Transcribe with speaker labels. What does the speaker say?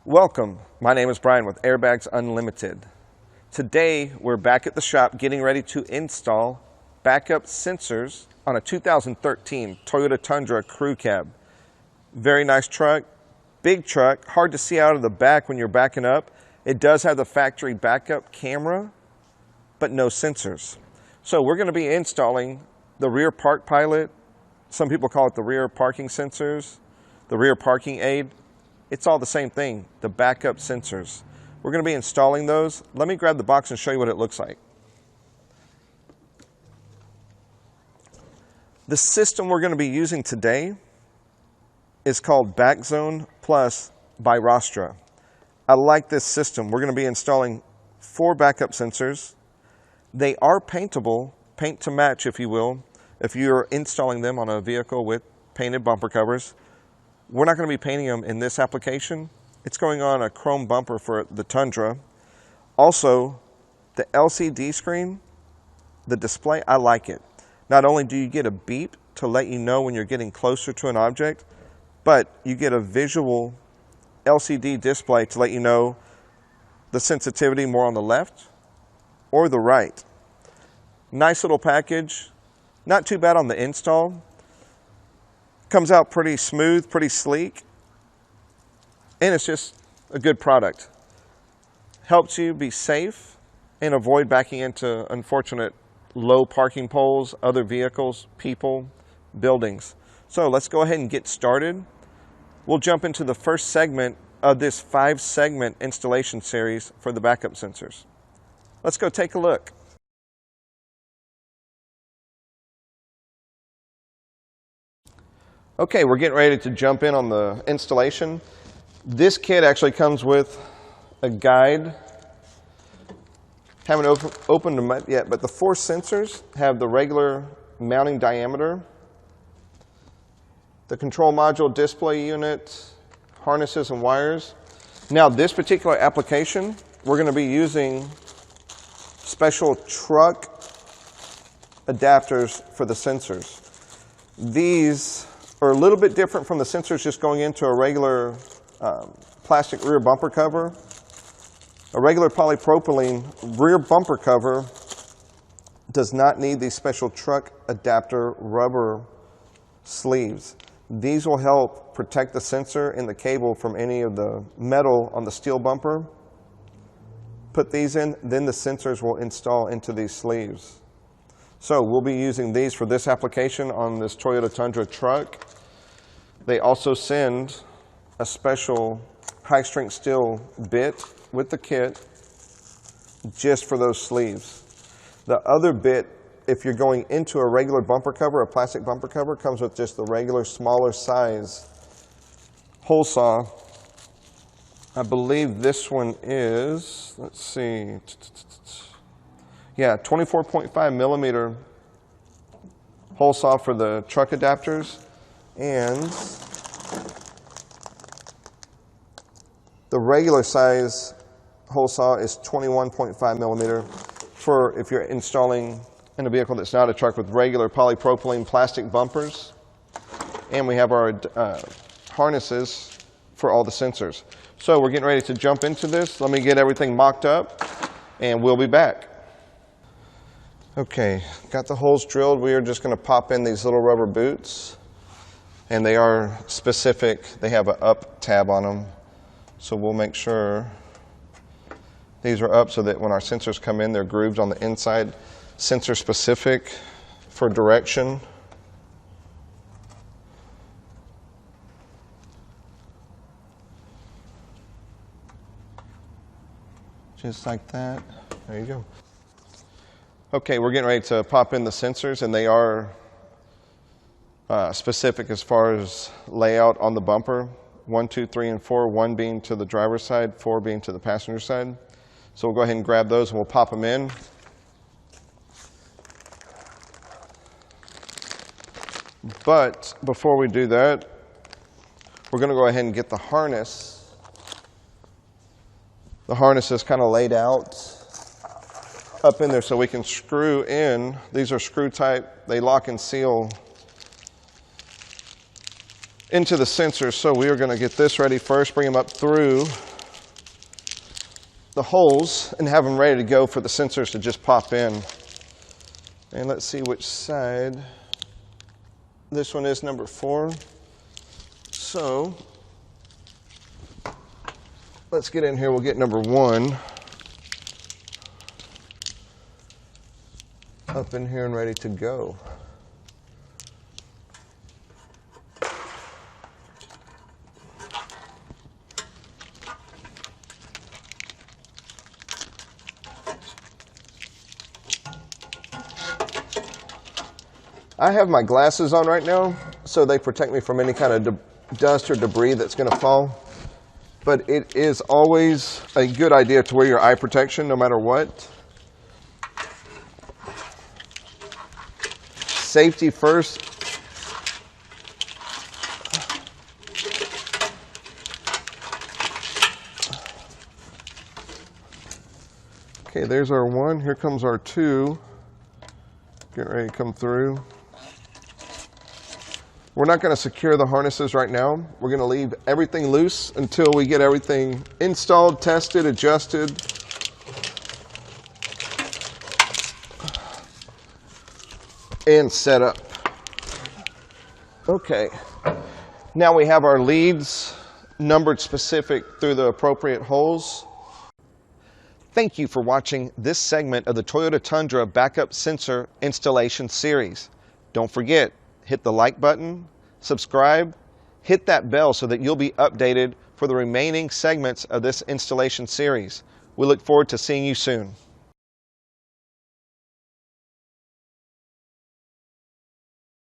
Speaker 1: Welcome, my name is Brian with Airbags Unlimited. Today we're back at the shop getting ready to install backup sensors on a 2013 Toyota Tundra crew cab. Very nice truck, big truck, hard to see out of the back when you're backing up. It does have the factory backup camera, but no sensors. So we're going to be installing the rear park pilot, some people call it the rear parking sensors, the rear parking aid. It's all the same thing, the backup sensors. We're going to be installing those. Let me grab the box and show you what it looks like. The system we're going to be using today is called Backzone Plus by Rostra. I like this system. We're going to be installing 4 backup sensors. They are paintable, paint to match if you will, if you're installing them on a vehicle with painted bumper covers. We're not going to be painting them in this application. It's going on a chrome bumper for the Tundra. Also, the LCD screen, the display, I like it. Not only do you get a beep to let you know when you're getting closer to an object, but you get a visual LCD display to let you know the sensitivity more on the left or the right. Nice little package, not too bad on the install. Comes out pretty smooth, pretty sleek, and it's just a good product. Helps you be safe and avoid backing into unfortunate low parking poles, other vehicles, people, buildings. So let's go ahead and get started. We'll jump into the first segment of this 5-segment installation series for the backup sensors. Let's go take a look. Okay, we're getting ready to jump in on the installation. This kit actually comes with a guide. Haven't opened them up yet, but the 4 sensors have the regular mounting diameter, the control module display unit, harnesses and wires. Now this particular application, we're going to be using special truck adapters for the sensors. These are a little bit different from the sensors just going into a regular plastic rear bumper cover. A regular polypropylene rear bumper cover does not need these special truck adapter rubber sleeves. These will help protect the sensor and the cable from any of the metal on the steel bumper. Put these in, then the sensors will install into these sleeves. So we'll be using these for this application on this Toyota Tundra truck. They also send a special high-strength steel bit with the kit just for those sleeves. The other bit, if you're going into a regular bumper cover, a plastic bumper cover, comes with just the regular smaller size hole saw. I believe this one is, let's see, yeah, 24.5 millimeter hole saw for the truck adapters, and the regular size hole saw is 21.5 millimeter for if you're installing in a vehicle that's not a truck with regular polypropylene plastic bumpers. And we have our harnesses for all the sensors. So we're getting ready to jump into this. Let me get everything mocked up and we'll be back. Okay, got the holes drilled. We are just going to pop in these little rubber boots, and they are specific. They have an up tab on them, so we'll make sure these are up so that when our sensors come in, they're grooved on the inside. Sensor specific for direction. Just like that. There you go. Okay, we're getting ready to pop in the sensors, and they are specific as far as layout on the bumper. 1, 2, 3, and 4, 1 being to the driver's side, 4 being to the passenger side. So we'll go ahead and grab those and we'll pop them in. But before we do that, we're going to go ahead and get the harness. The harness is kind of laid out up in there so we can screw in. These are screw type. They lock and seal into the sensors. So we are going to get this ready first, bring them up through the holes and have them ready to go for the sensors to just pop in. And let's see which side. This one is number 4. So let's get in here. We'll get number 1 up in here and ready to go. I have my glasses on right now, so they protect me from any kind of dust or debris that's going to fall. But it is always a good idea to wear your eye protection no matter what. Safety first. Okay, there's our 1. Here comes our 2. Getting ready to come through. We're not going to secure the harnesses right now. We're going to leave everything loose until we get everything installed, tested, adjusted. And set up. Okay. Now we have our leads numbered specific through the appropriate holes. Thank you for watching this segment of the Toyota Tundra Backup Sensor Installation Series. Don't forget, hit the like button, subscribe, hit that bell so that you'll be updated for the remaining segments of this installation series. We look forward to seeing you soon.